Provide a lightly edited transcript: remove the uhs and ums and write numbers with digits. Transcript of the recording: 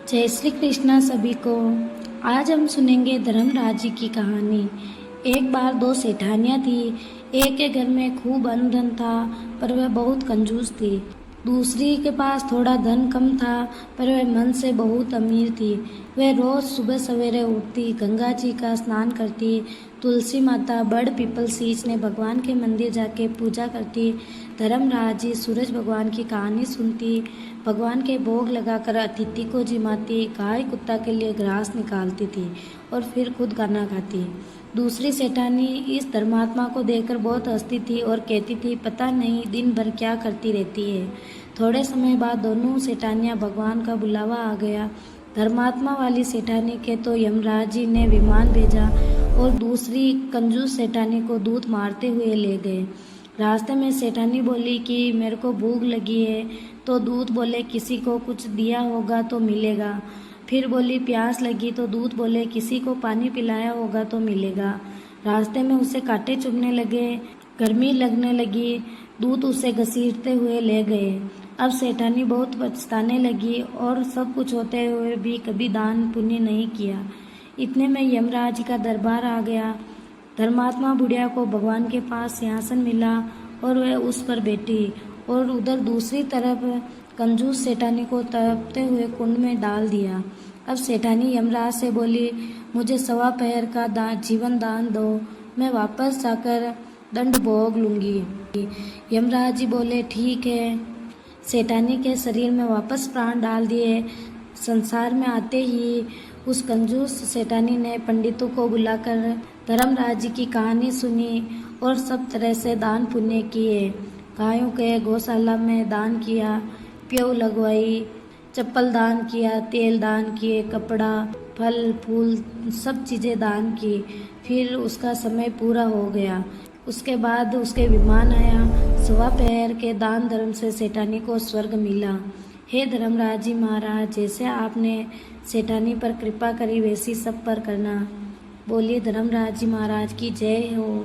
जय श्री कृष्णा सभी को। आज हम सुनेंगे धर्मराज जी की कहानी। एक बार दो सेठानियाँ थी। एक के घर में खूब अन्न धन था, पर वह बहुत कंजूस थी। दूसरी के पास थोड़ा धन कम था, पर वह मन से बहुत अमीर थी। वह रोज सुबह सवेरे उठती, गंगा जी का स्नान करती, तुलसी माता, बड़ पीपल सींचने भगवान के मंदिर जाके पूजा करती। धर्मराज जी सूरज भगवान की कहानी सुनती, भगवान के भोग लगाकर अतिथि को जिमाती, गाय कुत्ता के लिए घास निकालती थी और फिर खुद खाना खाती। दूसरी सेठानी इस धर्मात्मा को देखकर बहुत हंसती थी और कहती थी, पता नहीं दिन भर क्या करती रहती है। थोड़े समय बाद दोनों सेठानियां भगवान का बुलावा आ गया। धर्मात्मा वाली सेठानी के तो यमराज जी ने विमान भेजा और दूसरी कंजूस सेठानी को दूध मारते हुए ले गए। रास्ते में सेठानी बोली कि मेरे को भूख लगी है, तो दूध बोले किसी को कुछ दिया होगा तो मिलेगा। फिर बोली प्यास लगी, तो दूध बोले किसी को पानी पिलाया होगा तो मिलेगा। रास्ते में उसे कांटे चुभने लगे, गर्मी लगने लगी, दूध उसे घसीटते हुए ले गए। अब सेठानी बहुत पछताने लगी और सब कुछ होते हुए भी कभी दान पुण्य नहीं किया। इतने में यमराज का दरबार आ गया। धर्मात्मा बुढ़िया को भगवान के पास सिंहासन मिला और वह उस पर बैठी और उधर दूसरी तरफ कंजूस सेठानी को तड़पते हुए कुंड में डाल दिया। अब सेठानी यमराज से बोली, मुझे 1.25 पहर का जीवन दान दो, मैं वापस जाकर दंड भोग लूंगी। यमराज जी बोले ठीक है। सेठानी के शरीर में वापस प्राण डाल दिए। संसार में आते ही उस कंजूस सेठानी ने पंडितों को बुलाकर धर्मराज जी की कहानी सुनी और सब तरह से दान पुण्य किए। गायों के गौशाला में दान किया, प्यऊ लगवाई, चप्पल दान किया, तेल दान किए, कपड़ा, फल फूल सब चीज़ें दान की। फिर उसका समय पूरा हो गया। उसके बाद उसके विमान आया। 1.25 पहर के दान धर्म से सेठानी को स्वर्ग मिला। हे धर्मराज जी महाराज, जैसे आपने सेठानी पर कृपा करी वैसी सब पर करना। बोलिए धर्मराज जी महाराज की जय हो।